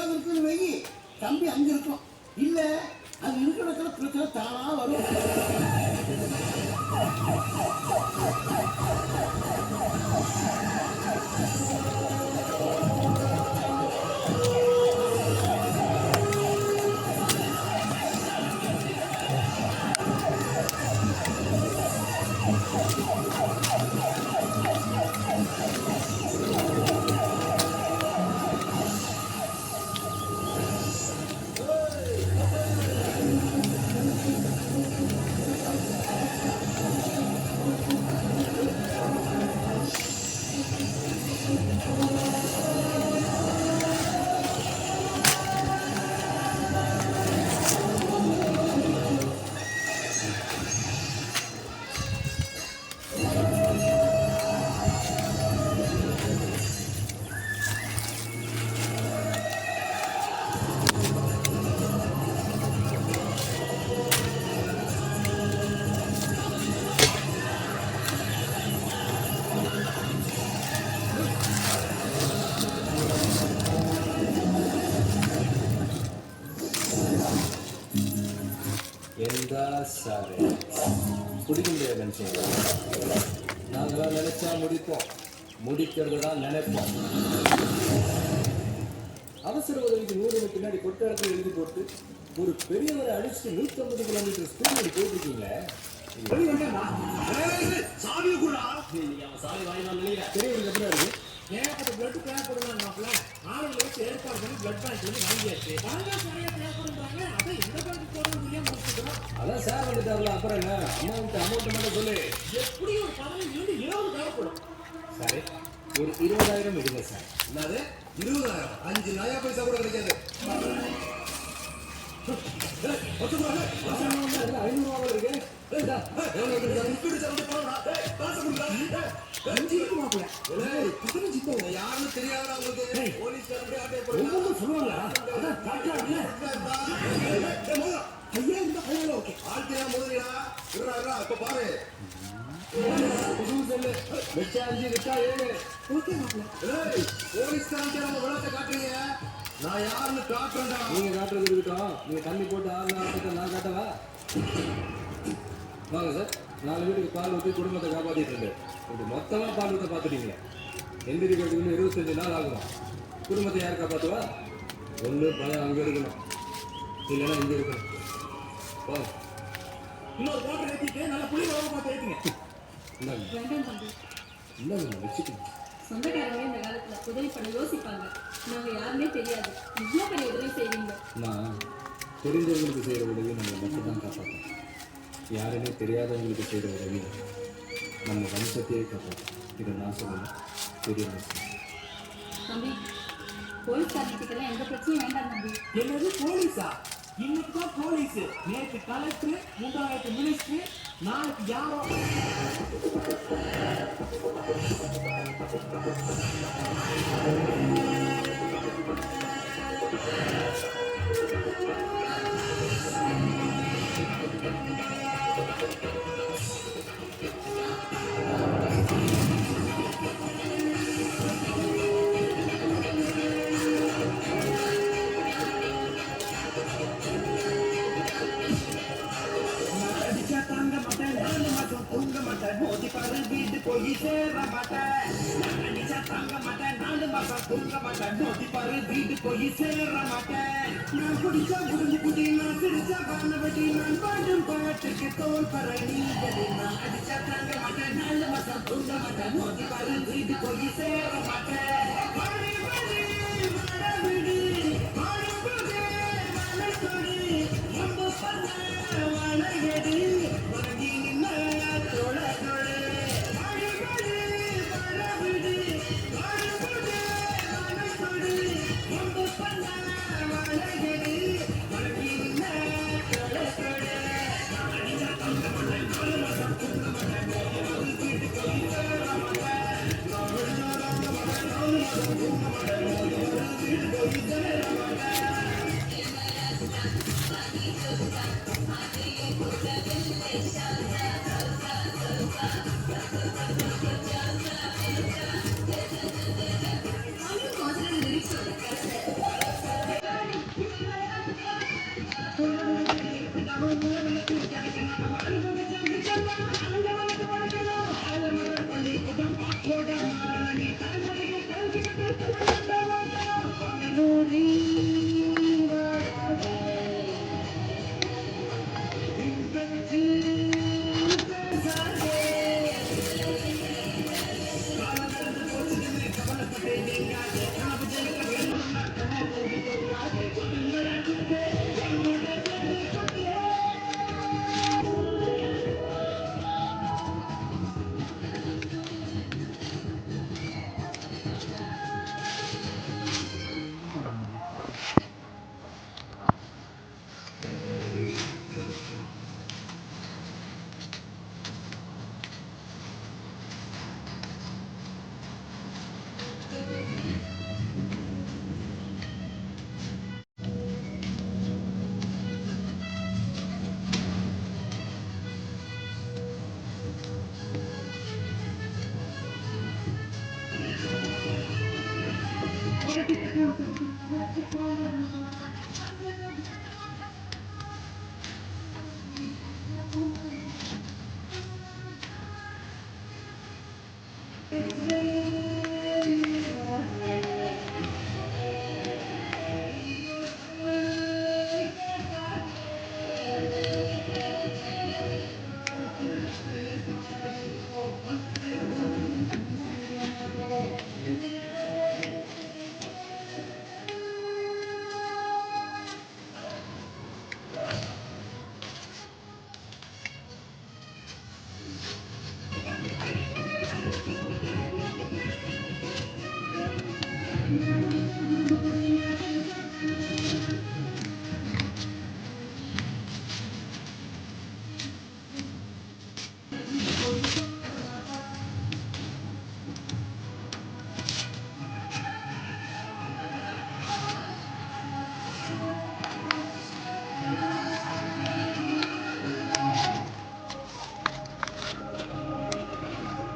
எங்கேயாவது இருக்குன்னு வை, தம்பி அங்க இருக்கும். இல்ல அது இருக்கிற பிரச்சனை தானா வரும். சாரு குடிக்க முடியாது நினைச்சீங்க. நாங்களாம் நினைச்சா முடிப்போம், முடிக்கிறது தான் நினைப்போம். அவசர உதவிக்கு 100 பின்னாடி கொட்ட இடத்துல எழுதி போட்டு ஒரு பெரியவரை அடிச்சுட்டு 150 கிலோமீட்டர் ஸ்பீட் போயிட்டு இருக்கீங்களே. சாவியை கூட சாவி வாங்கினா பெரியவருக்கு எப்படி இருக்கு? ஏகப்பட்ட பிளட் தேவைப்படுவாங்க. ஆளுங்களை வச்சு ஏற்பாடு பண்ணி பிளட் பேங்க் வந்து வாங்கியாச்சு. பணம் சரியா தேவைப்படுறாங்க. அதை எந்த பேங்க் போட முடியாம முடிச்சுக்கிறோம். அதான் சார் வந்துட்டாங்களா, அப்புறம் என்ன அமௌண்ட் மட்டும் சொல்லு. எப்படி ஒரு 15 20 தேவைப்படும். சரி, ஒரு 20,000 எடுங்க சார். என்னது 20,000? 5 நயா பைசா கூட கிடைக்காது. 500 இருக்கு. யாருன்னு தெரியாத பாரு. விளக்க காட்டுறீங்க, நான் யாருன்னு காட்டுறேன்டா. நீங்க காட்டுறது இருக்கட்டும், நீங்க தண்ணி போட்டு 6 நாள் நான் காட்டவா? வாங்க சார், 4 வீட்டுக்கு பால் ஊற்றி குடும்பத்தை காப்பாற்றிட்டு இருந்தேன். இது மொத்தமாக பால் ஊற்ற பார்த்துட்டீங்களே. எந்திரிக்கிறதுக்கு 25 நாள் ஆகும். குடும்பத்தை யார் காப்பாற்றுவா? ஒன்று பயம் அங்கே இருக்கணும், இல்லைன்னா இங்கே இருக்கணும். இன்னொரு வாட்டர் ஏற்றிட்டு நல்ல புளி உழவு பார்த்து ஏற்றுங்க. இந்தாங்க வச்சுக்கணும். சொந்தக்காரங்க இந்த காலத்துல உதவி பண்ண யோசிப்பாங்க. நாங்க யாருமே தெரியாது, இவ்வளோ பெரிய உதவி செய்வீங்க. நான் தெரிஞ்சவங்களுக்கு செய்கிற உதவி நம்ம மட்டும் தான் காப்பாற்றோம். யாருமே தெரியாதவங்களுக்கு செய்கிற உதவி நம்ம வம்சத்தையே காப்பாற்றோம். இதை நான் சொல்லணும், பெரிய விஷயம். தம்பி, போலீஸ் காரணத்துக்கெல்லாம் எந்த பிரச்சனையும் வேண்டாம் தம்பி. என்னது போலீஸா? இன்னைக்கு தான் போலீஸ், நேற்று கலெக்டர், மூன்றாவது மினிஸ்டர், நாளைக்கு யாரோ. மோதி பாரு வீட்டு போய் சேர மாட்டேன். அடிச்சா தாங்க மாட்டேன், 4 மாசம் தூங்க மாட்டேன். மோதி பாரு வீட்டு போய் சேர மாட்டேன். நான் குடிச்சா குடிஞ்சு குடி, நான் சிரிச்சா பானவடி, நான் பாடும் பாட்டுக்கு தோல் பரணி. நான் அடிச்சா தாங்க மாட்டேன், 4 மாசம் தூங்க மாட்டேன். மோதி பாரு வீட்டு போய் சேர மாட்டேன்.